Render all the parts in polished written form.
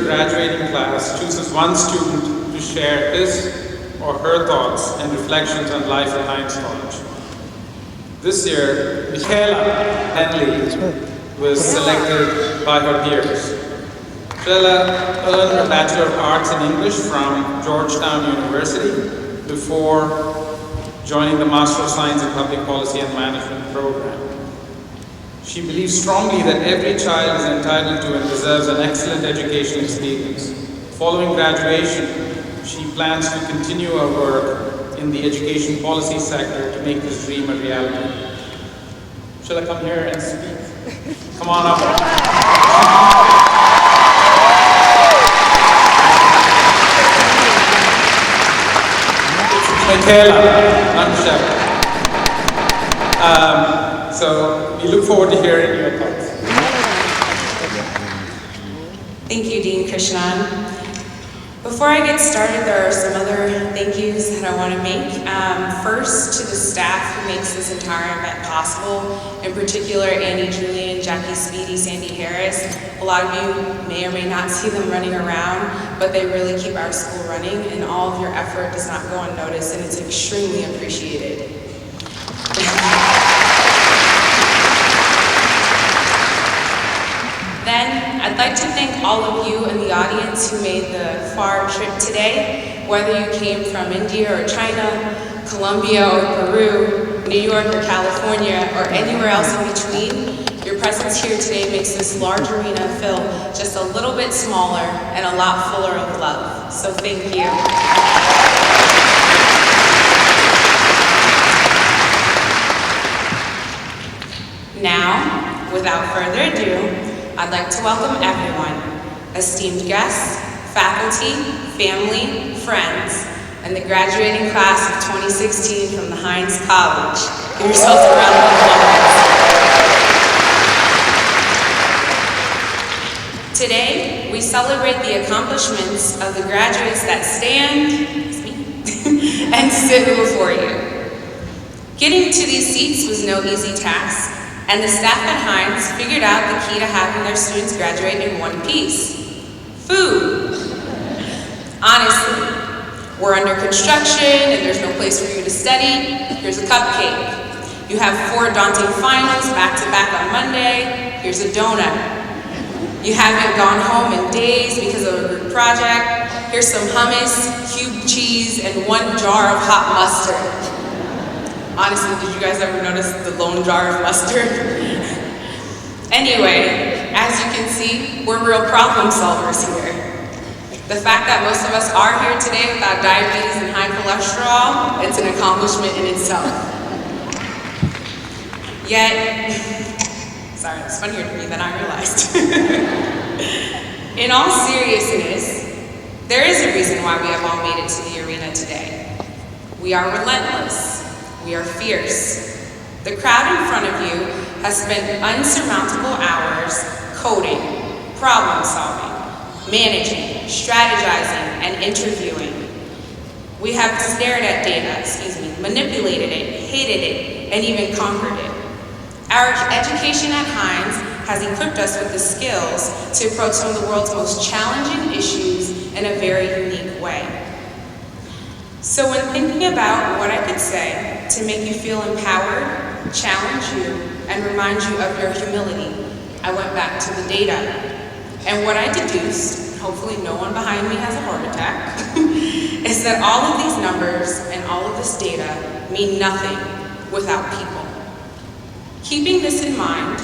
graduating class chooses one student to share his or her thoughts and reflections on life at Heinz College. This year, Michaela Henley was selected by her peers. Michaela earned a Bachelor of Arts in English from Georgetown University before joining the Master of Science in Public Policy and Management program. She believes strongly that every child is entitled to and deserves an excellent educational experience. Following graduation, she plans to continue her work in the education policy sector to make this dream a reality. Shall I come here and speak? Come on up. Michaela, not Michelle. So we look forward to hearing your thoughts. Thank you, Dean Krishnan. Before I get started, there are some other thank yous that I want to make. First, to the staff who makes this entire event possible, in particular Andy, Julian, Jackie, Speedy, Sandy Harris. A lot of you may or may not see them running around, but they really keep our school running, and all of your effort does not go unnoticed, and it's extremely appreciated. Then, I'd like to thank all of you in the audience who made the far trip today, whether you came from India or China, Colombia or Peru, New York or California, or anywhere else in between. Your presence here today makes this large arena feel just a little bit smaller and a lot fuller of love. So thank you. Now, without further ado, I'd like to welcome everyone, esteemed guests, faculty, family, friends, and the graduating class of 2016 from the Heinz College. Give yourselves a round of applause. Today, we celebrate the accomplishments of the graduates that stand and sit before you. Getting to these seats was no easy task, and the staff at Heinz figured out the key to having their students graduate in one piece: food. Honestly, we're under construction and there's no place for you to study. Here's a cupcake. You have 4 daunting finals back to back on Monday. Here's a donut. You haven't gone home in days because of a group project. Here's some hummus, cubed cheese, and 1 jar of hot mustard. Honestly, did you guys ever notice the lone jar of mustard? Anyway, as you can see, we're real problem solvers here. The fact that most of us are here today without diabetes and high cholesterol, it's an accomplishment in itself. Yet, sorry, it's funnier to me than I realized. In all seriousness, there is a reason why we have all made it to the arena today. We are relentless. We are fierce. The crowd in front of you has spent unsurmountable hours coding, problem solving, managing, strategizing, and interviewing. We have stared at data, manipulated it, hated it, and even conquered it. Our education at Heinz has equipped us with the skills to approach some of the world's most challenging issues in a very unique way. So when thinking about what I could say to make you feel empowered, challenge you, and remind you of your humility, I went back to the data. And what I deduced, hopefully no one behind me has a heart attack, is that all of these numbers and all of this data mean nothing without people. Keeping this in mind,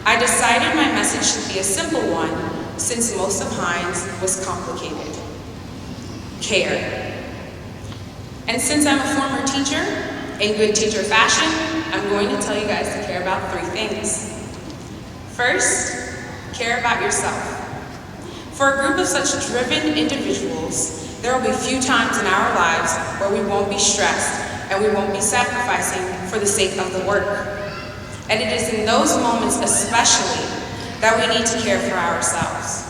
I decided my message should be a simple one, since most of Heinz was complicated. Care. And since I'm a former teacher, in good teacher fashion, I'm going to tell you guys to care about 3 things. First, care about yourself. For a group of such driven individuals, there will be few times in our lives where we won't be stressed and we won't be sacrificing for the sake of the work. And it is in those moments especially that we need to care for ourselves.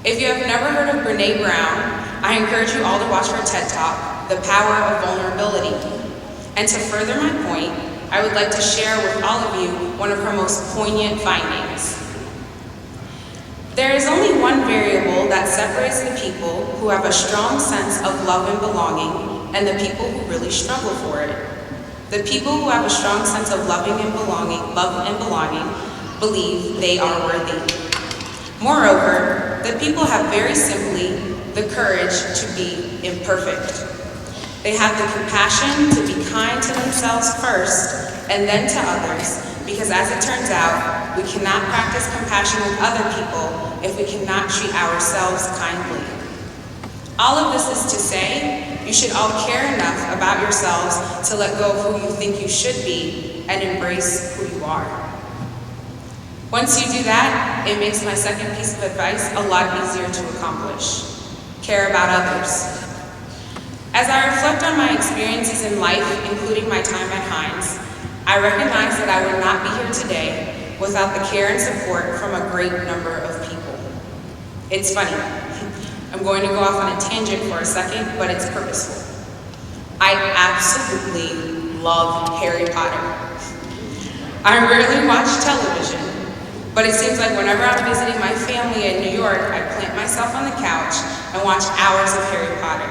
If you have never heard of Brené Brown, I encourage you all to watch her TED Talk, The Power of Vulnerability. And to further my point, I would like to share with all of you one of her most poignant findings. There is only one variable that that separates the people who have a strong sense of love and belonging and the people who really struggle for it. The people who have a strong sense of love and belonging believe they are worthy. Moreover, the people have very simply the courage to be imperfect. They have the compassion to be kind to themselves first and then to others, because as it turns out, we cannot practice compassion with other people if we cannot treat ourselves kindly. All of this is to say, you should all care enough about yourselves to let go of who you think you should be and embrace who you are. Once you do that, it makes my second piece of advice a lot easier to accomplish. Care about others. As I reflect on my experiences in life, including my time at Heinz, I recognize that I would not be here today without the care and support from a great number of people. It's funny. I'm going to go off on a tangent for a second, but it's purposeful. I absolutely love Harry Potter. I rarely watch television, but it seems like whenever I'm visiting my family in New York, I plant myself on the couch and watch hours of Harry Potter.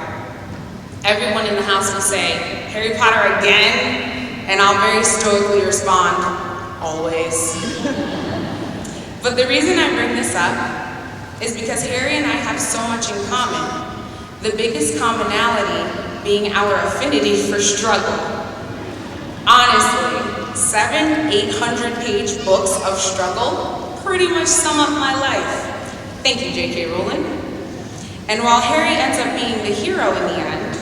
Everyone in the house will say, "Harry Potter again?" And I'll very stoically respond, "Always." But the reason I bring this up is because Harry and I have so much in common. The biggest commonality being our affinity for struggle. Honestly, 700-800-page books of struggle pretty much sum up my life. Thank you, J.K. Rowling. And while Harry ends up being the hero in the end,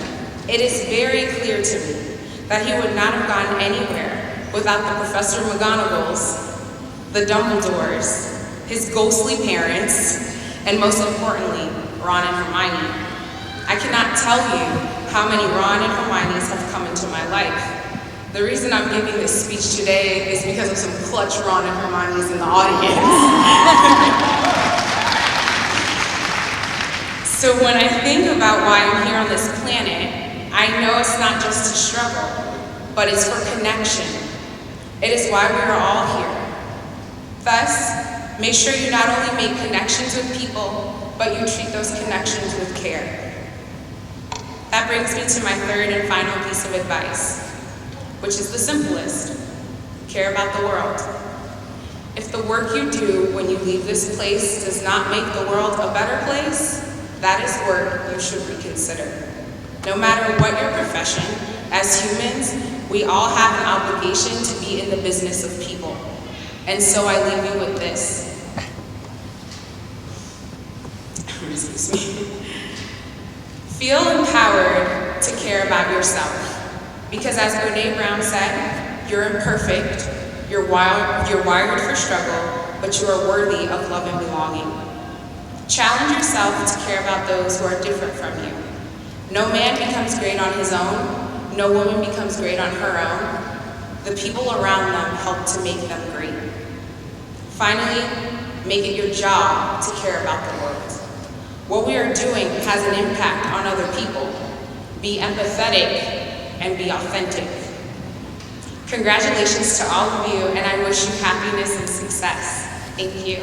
it is very clear to me that he would not have gone anywhere without the Professor McGonagalls, the Dumbledores, his ghostly parents, and most importantly, Ron and Hermione. I cannot tell you how many Ron and Hermiones have come into my life. The reason I'm giving this speech today is because of some clutch Ron and Hermiones in the audience. So when I think about why I'm here on this planet, I know it's not just to struggle, but it's for connection. It is why we are all here. Thus, make sure you not only make connections with people, but you treat those connections with care. That brings me to my third and final piece of advice, which is the simplest. Care about the world. If the work you do when you leave this place does not make the world a better place, that is work you should reconsider. No matter what your profession, as humans, we all have an obligation to be in the business of people. And so I leave you with this. Excuse me. Feel empowered to care about yourself. Because as Brene Brown said, you're imperfect, you're wired for struggle, but you are worthy of love and belonging. Challenge yourself to care about those who are different from you. No man becomes great on his own. No woman becomes great on her own. The people around them help to make them great. Finally, make it your job to care about the world. What we are doing has an impact on other people. Be empathetic and be authentic. Congratulations to all of you, and I wish you happiness and success. Thank you.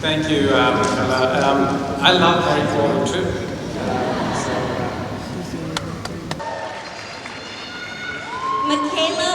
Thank you, Michaela. I love Harry Potter too. Michaela